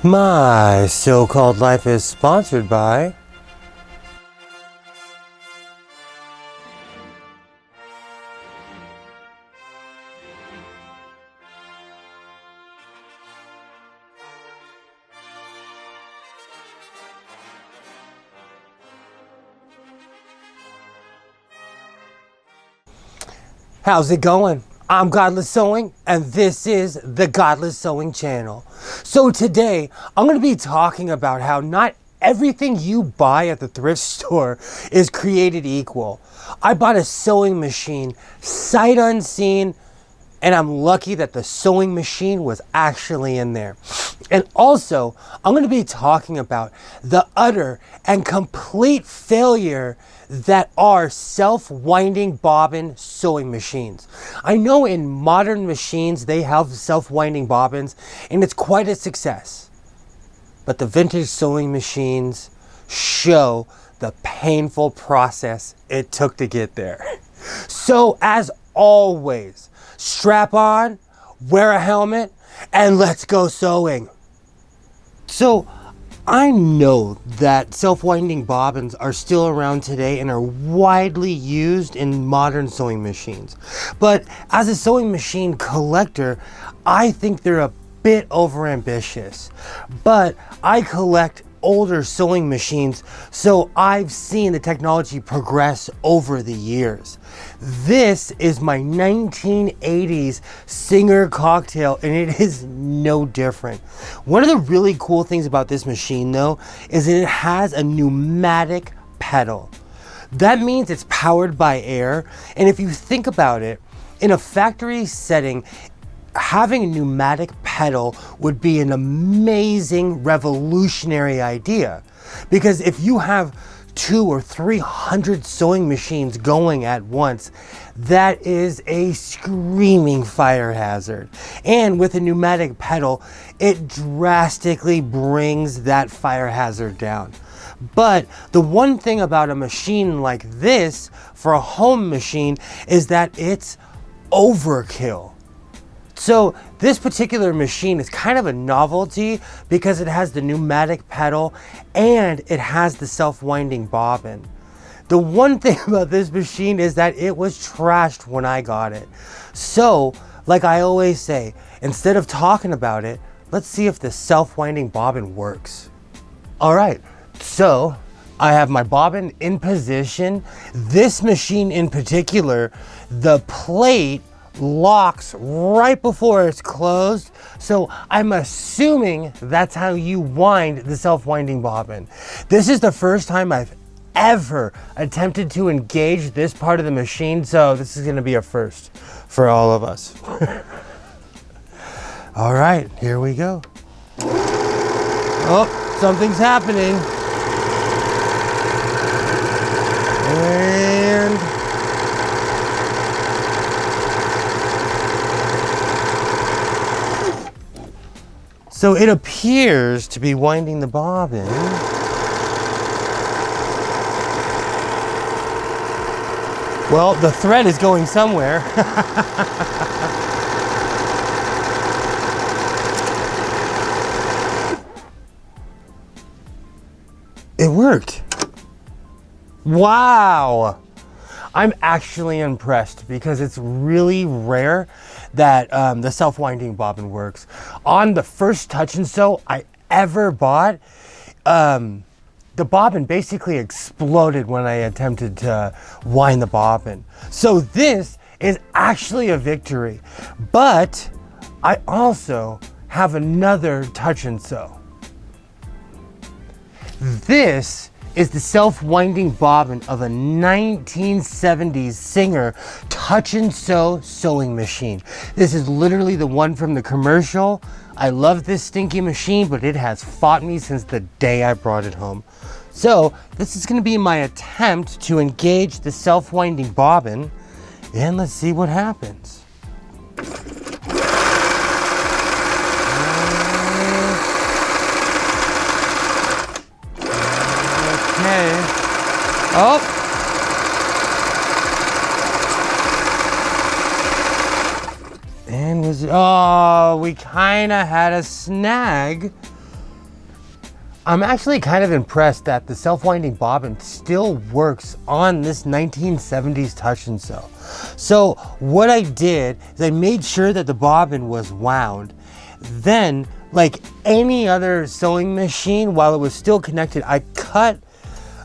My so-called life is sponsored by How's it going? I'm Godless Sewing, and this is the Godless Sewing channel. So today, I'm going to be talking about how not everything you buy at the thrift store is created equal. I bought a sewing machine, sight unseen, and I'm lucky that the sewing machine was actually in there. And also, I'm going to be talking about the utter and complete failure that are self-winding bobbin sewing machines. I know in modern machines they have self-winding bobbins and it's quite a success. But the vintage sewing machines show the painful process it took to get there. So as always, strap on, wear a helmet, and let's go sewing. So I know that self-winding bobbins are still around today and are widely used in modern sewing machines. But as a sewing machine collector, I think they're a bit overambitious. But I collect older sewing machines, so I've seen the technology progress over the years. This is my 1980s Singer cocktail, and it is no different. One of the really cool things about this machine though is that it has a pneumatic pedal. That means it's powered by air, and if you think about it, in a factory setting, having a pneumatic pedal would be an amazing, revolutionary idea. Because if you have 200 or 300 sewing machines going at once, that is a screaming fire hazard. And with a pneumatic pedal, it drastically brings that fire hazard down. But the one thing about a machine like this for a home machine is that it's overkill. So this particular machine is kind of a novelty because it has the pneumatic pedal and it has the self-winding bobbin. The one thing about this machine is that it was trashed when I got it. So, like I always say, instead of talking about it, let's see if the self-winding bobbin works. All right, so I have my bobbin in position. This machine in particular, the plate locks right before it's closed, so I'm assuming that's how you wind the self-winding bobbin. This is the first time I've ever attempted to engage this part of the machine, so this is going to be a first for all of us. All right, here we go. Oh, something's happening. And so it appears to be winding the bobbin. Well, the thread is going somewhere. It worked. Wow. I'm actually impressed because it's really rare that the self-winding bobbin works. On the first touch and sew I ever bought, the bobbin basically exploded when I attempted to wind the bobbin. So this is actually a victory. But I also have another touch and sew. This is the self-winding bobbin of a 1970s Singer touch and sew sewing machine. This is literally the one from the commercial. I love this stinky machine, but it has fought me since the day I brought it home. So this is going to be my attempt to engage the self-winding bobbin, and let's see what happens. Okay. Oh. And was, oh, we kind of had a snag I'm actually kind of impressed that the self-winding bobbin still works on this 1970s touch and sew. So what I did is I made sure that the bobbin was wound. Then, like any other sewing machine, while it was still connected, I cut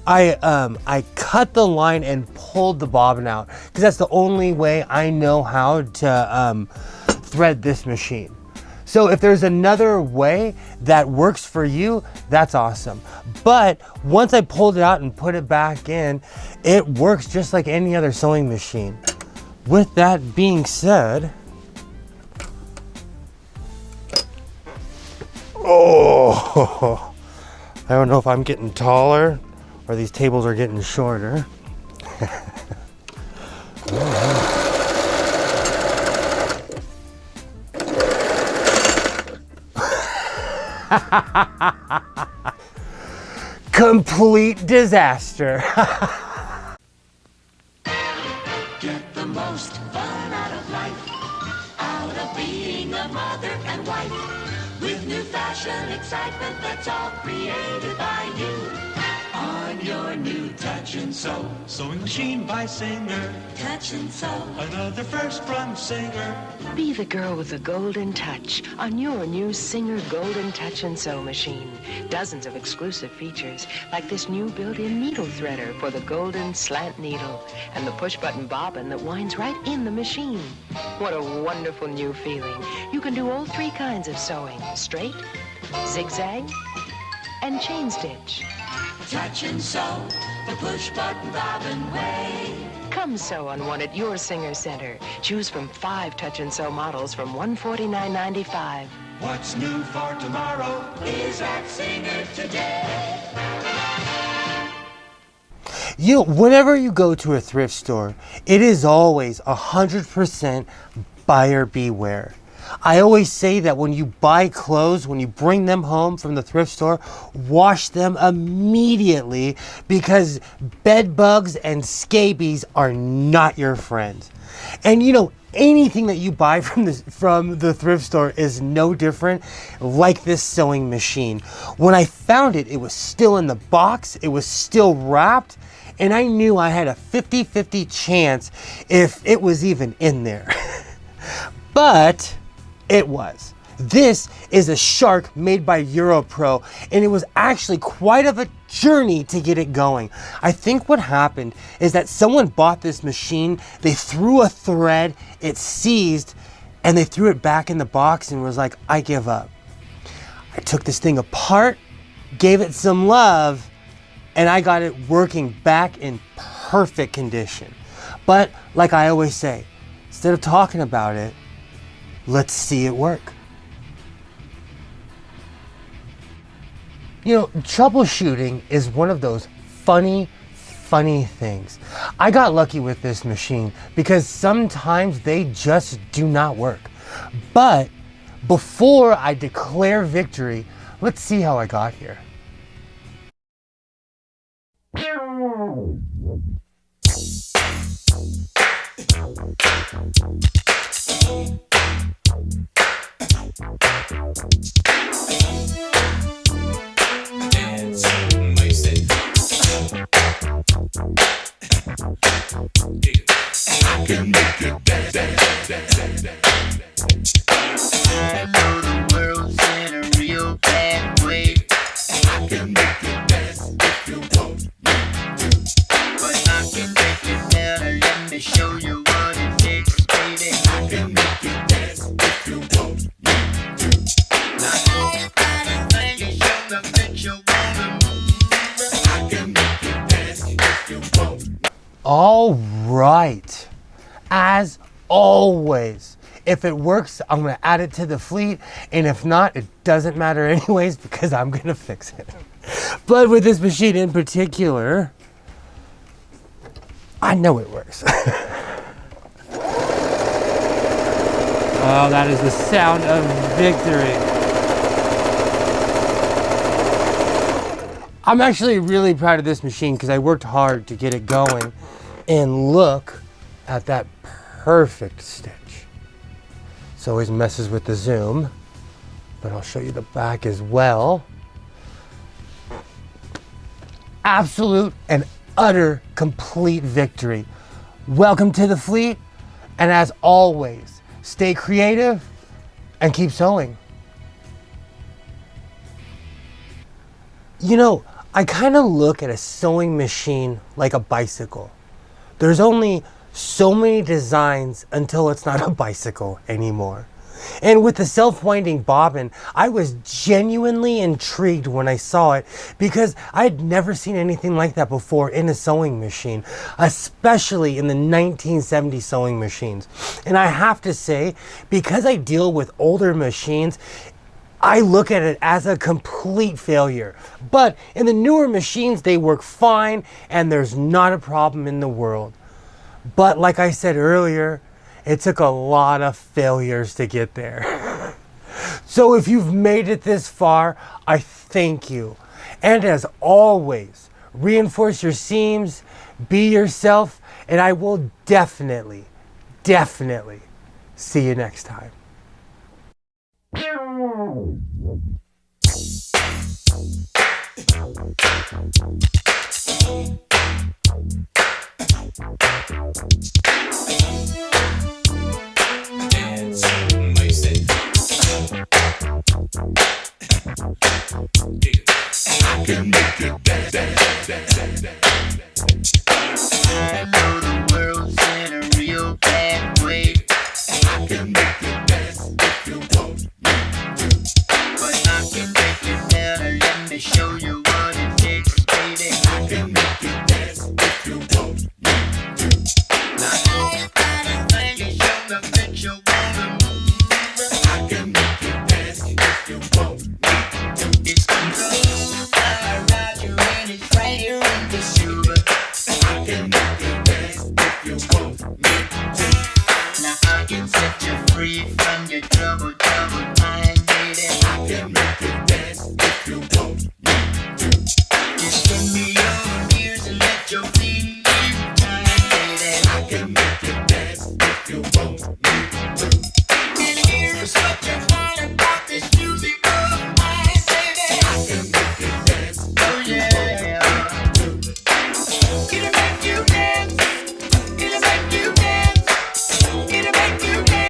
the line and pulled the bobbin out, because that's the only way I know how to thread this machine. So if there's another way that works for you, that's awesome. But once I pulled it out and put it back in, it works just like any other sewing machine. With that being said, oh, I don't know if I'm getting taller or these tables are getting shorter. Complete disaster. Get the most fun out of life, out of being a mother and wife, with new fashion excitement that's all created by you. On your new Touch and Sew sewing machine by Singer. Touch and Sew, another first from Singer. Be the girl with the golden touch on your new Singer Golden Touch and Sew machine. Dozens of exclusive features, like this new built-in needle threader for the golden slant needle, and the push-button bobbin that winds right in the machine. What a wonderful new feeling. You can do all three kinds of sewing: straight, zigzag, and chain stitch. Touch and Sew, the push-button bobbin way. Come sew on one at your Singer Center. Choose from 5 Touch and Sew models from $149.95. What's new for tomorrow is at Singer today. Whenever you go to a thrift store, it is always 100% buyer beware. I always say that when you buy clothes, when you bring them home from the thrift store, wash them immediately, because bed bugs and scabies are not your friends. And anything that you buy from the thrift store is no different, like this sewing machine. When I found it, it was still in the box, it was still wrapped, and I knew I had a 50-50 chance if it was even in there. But it was. This is a Shark made by Europro, and it was actually quite of a journey to get it going. I think what happened is that someone bought this machine, they threw a thread, it seized, and they threw it back in the box and was like, I give up. I took this thing apart, gave it some love, and I got it working back in perfect condition. But like I always say, instead of talking about it, let's see it work. Troubleshooting is one of those funny things. I got lucky with this machine because sometimes they just do not work. But before I declare victory, let's see how I got here. I can make it dance, dance, dance, dance, dance. I know the world's in a real bad way. I can make it dance if you want me to. But I can make it better, let me show you what it takes, baby. I can make it dance if you want me to. Now everybody think you show the bitch you wanna move. I can make it dance if you want me. All right. As always, if it works, I'm going to add it to the fleet, and if not, it doesn't matter anyways, because I'm going to fix it. But with this machine in particular, I know it works. Oh, that is the sound of victory. I'm actually really proud of this machine because I worked hard to get it going, and look at that perfect stitch. This always messes with the zoom, but I'll show you the back as well. absolute and utter complete victory. Welcome to the fleet, and as always, stay creative and keep sewing. You know, I kind of look at a sewing machine like a bicycle. There's only so many designs until it's not a bicycle anymore. And with the self-winding bobbin, I was genuinely intrigued when I saw it because I had never seen anything like that before in a sewing machine, especially in the 1970 sewing machines. And I have to say, because I deal with older machines, I look at it as a complete failure. But in the newer machines, they work fine and there's not a problem in the world. But like I said earlier, it took a lot of failures to get there. So if you've made it this far, I thank you. And as always, reinforce your seams, be yourself, and I will definitely see you next time. I can make it dance, dance, dance, dance, dance. I know the world's in a real bad way. I can make it dance if you want me to. But I can break it down and let me show you what it takes, baby. I can make it dance if you want me to. Now everybody think you show the picture wanna move. I can make it dance if you want me to. It's control. I ride you and it's right here in the sewer. I can make it dance if you want me to. Now I can set you free from your trouble, trouble.